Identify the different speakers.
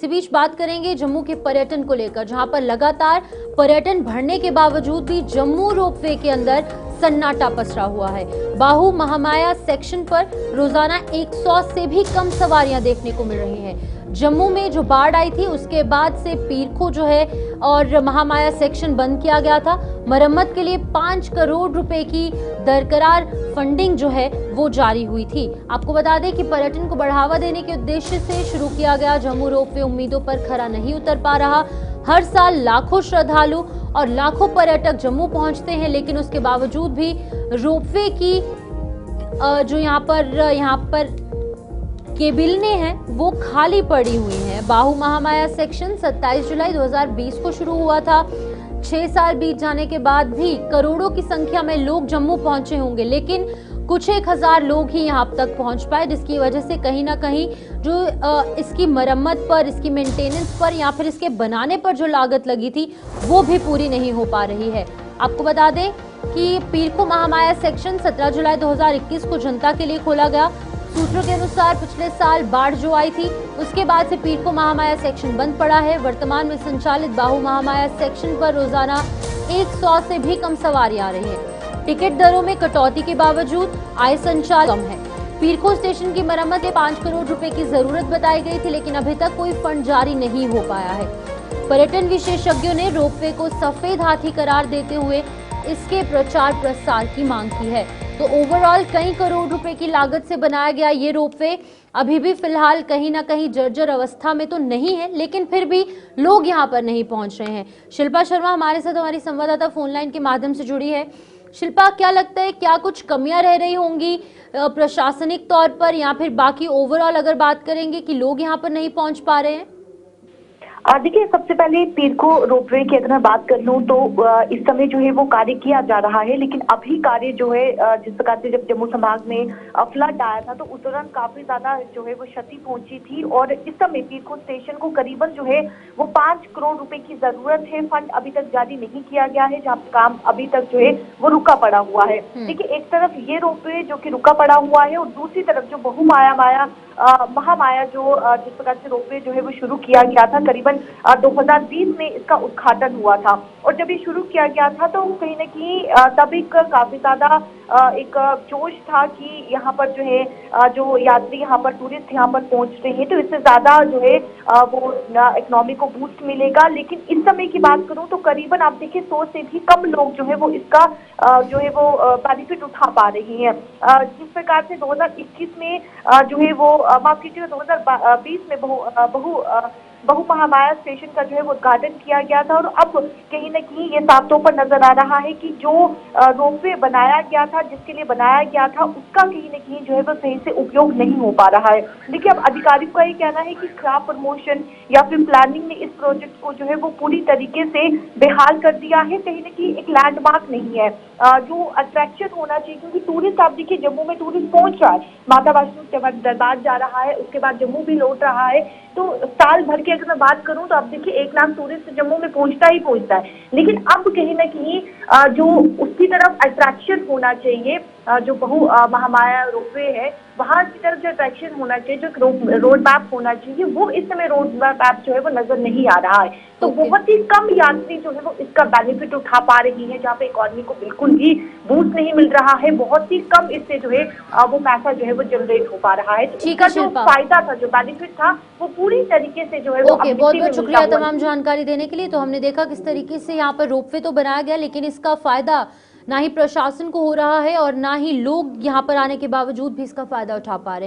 Speaker 1: इसी बीच बात करेंगे जम्मू के पर्यटन को लेकर, जहां पर लगातार पर्यटन बढ़ने के बावजूद भी जम्मू रोपवे के अंदर सन्नाटा पसरा हुआ है। बाहू महामाया सेक्शन पर रोजाना 100 से भी कम सवारियां देखने को मिल रही हैं। जम्मू में जो बाढ़ आई थी उसके बाद से पीरखो जो है और महामाया सेक्शन बंद किया गया था। मरम्मत के लिए 5 करोड़ रुपए की दरकरार फंडिंग जो है वो जारी हुई थी। आपको बता दें कि पर्यटन को बढ़ावा देने के उद्देश्य से शुरू किया गया जम्मू रोपवे उम्मीदों पर खरा नहीं उतर पा रहा। हर साल लाखों श्रद्धालु और लाखों पर्यटक जम्मू पहुंचते हैं, लेकिन उसके बावजूद भी रोपवे की जो यहाँ पर केबिलें हैं वो खाली पड़ी हुई हैं। बाहू महामाया सेक्शन 27 जुलाई 2020 को शुरू हुआ था। 6 साल बीत जाने के बाद भी करोड़ों की संख्या में लोग जम्मू पहुंचे होंगे, लेकिन कुछ 1000 लोग ही यहाँ तक पहुंच पाए, जिसकी वजह से कहीं ना कहीं जो इसकी मरम्मत पर, इसकी मेंटेनेंस पर या फिर इसके बनाने पर जो लागत लगी थी वो भी पूरी नहीं हो पा रही है। आपको बता दें कि पीरखो महामाया सेक्शन 17 जुलाई 2021 को जनता के लिए खोला गया। सूत्रों के अनुसार पिछले साल बाढ़ जो आई थी उसके बाद से पीरखो महामाया सेक्शन बंद पड़ा है। वर्तमान में संचालित बाहू महामाया सेक्शन पर रोजाना 100 से भी कम सवारियां आ रही हैं। टिकट दरों में कटौती के बावजूद आय संचालन कम है। पीरखो स्टेशन की मरम्मत में 5 करोड़ रुपए की जरूरत बताई गई थी, लेकिन अभी तक कोई फंड जारी नहीं हो पाया है। पर्यटन विशेषज्ञों ने रोपवे को सफेद हाथी करार देते हुए इसके प्रचार प्रसार की मांग की है। तो ओवरऑल कई करोड़ रुपए की लागत से बनाया गया ये रोपवे अभी भी फिलहाल कहीं ना कहीं जर्जर अवस्था में तो नहीं है, लेकिन फिर भी लोग यहां पर नहीं पहुंच रहे हैं। शिल्पा शर्मा हमारे साथ, हमारी संवाददाता फोनलाइन के माध्यम से जुड़ी है। शिल्पा, क्या लगता है, क्या कुछ कमियां रह रही होंगी प्रशासनिक तौर पर, या फिर बाकी ओवरऑल अगर बात करेंगे कि लोग यहाँ पर नहीं पहुंच पा रहे हैं?
Speaker 2: देखिए, सबसे पहले पीरखो रोपवे की अगर मैं बात कर लूं तो इस समय जो है वो कार्य किया जा रहा है, लेकिन अभी कार्य जो है जिस प्रकार से जब जम्मू संभाग में फ्लड आया था तो उस दौरान काफी ज्यादा जो है वो क्षति पहुंची थी। और इस समय पीरखो स्टेशन को करीबन जो है वो 5 करोड़ रुपए की जरूरत है। फंड अभी तक जारी नहीं किया गया है, जहाँ काम अभी तक जो है वो रुका पड़ा हुआ है। देखिए, एक तरफ ये रोपवे जो कि रुका पड़ा हुआ है और दूसरी तरफ जो बहु महामाया जो जिस प्रकार से रोपवे जो है वो शुरू किया गया था, करीबन 2020 में इसका उद्घाटन हुआ था। और जब ये शुरू किया गया था तो कहीं ना कहीं तब एक काफी ज्यादा एक जोश था कि यहाँ पर जो है जो यात्री यहाँ पर टूरिस्ट यहाँ पर पहुंच रहे हैं तो इससे ज्यादा जो है वो इकोनॉमी को बूस्ट मिलेगा। लेकिन इस समय की बात करूं तो करीबन आप देखिए 100 से भी कम लोग जो है वो इसका जो है वो बेनिफिट उठा पा रहे हैं। जिस प्रकार से 2021 में जो है वो माफ कीजिएगा 2020 में बहु महामाया स्टेशन का जो है वो उद्घाटन किया गया था। और अब कहीं न कहीं ये साफ तौर पर नजर आ रहा है कि जो रोपवे बनाया गया था, जिसके लिए बनाया गया था, उसका कहीं न कहीं जो है वो सही से उपयोग नहीं हो पा रहा है। देखिए, अब अधिकारियों का ये कहना है कि खराब प्रमोशन या फिर प्लानिंग ने इस प्रोजेक्ट को जो है वो पूरी तरीके से बेहाल कर दिया है। कहीं न कहीं एक लैंडमार्क नहीं है जो अट्रैक्शन होना चाहिए, क्योंकि टूरिस्ट आप देखिए जम्मू में टूरिस्ट पहुंच रहा है, माता वैष्णो दरबार जा रहा है, उसके बाद जम्मू भी लौट रहा है। तो साल भर की अगर मैं बात करूं तो आप देखिए 1 लाख टूरिस्ट जम्मू में पहुंचता है। लेकिन अब कहीं ना कहीं जो उसकी तरफ अट्रैक्शन होना चाहिए, जो बहु महामाया रोपवे है वहां की तरफ जो अट्रैक्शन होना चाहिए, जो रोड मैप होना चाहिए, वो इस समय रोड मैप जो है वो नजर नहीं आ रहा है। तो बहुत ही कम यात्री जो है वो इसका बेनिफिट उठा पा रही है, जहाँ पे इकोनॉमी को बिल्कुल भी बूस्ट नहीं मिल रहा है। बहुत ही कम इससे जो है वो पैसा जो है वो जनरेट हो पा रहा है। इसका जो फायदा था, जो बेनिफिट था, वो पूरी तरीके से जो है वो
Speaker 1: बहुत बहुत शुक्रिया तमाम जानकारी देने के लिए। तो हमने देखा किस तरीके से यहाँ पर रोपवे तो बनाया गया, लेकिन इसका फायदा ना ही प्रशासन को हो रहा है और ना ही लोग यहाँ पर आने के बावजूद भी इसका फायदा उठा पा रहे हैं।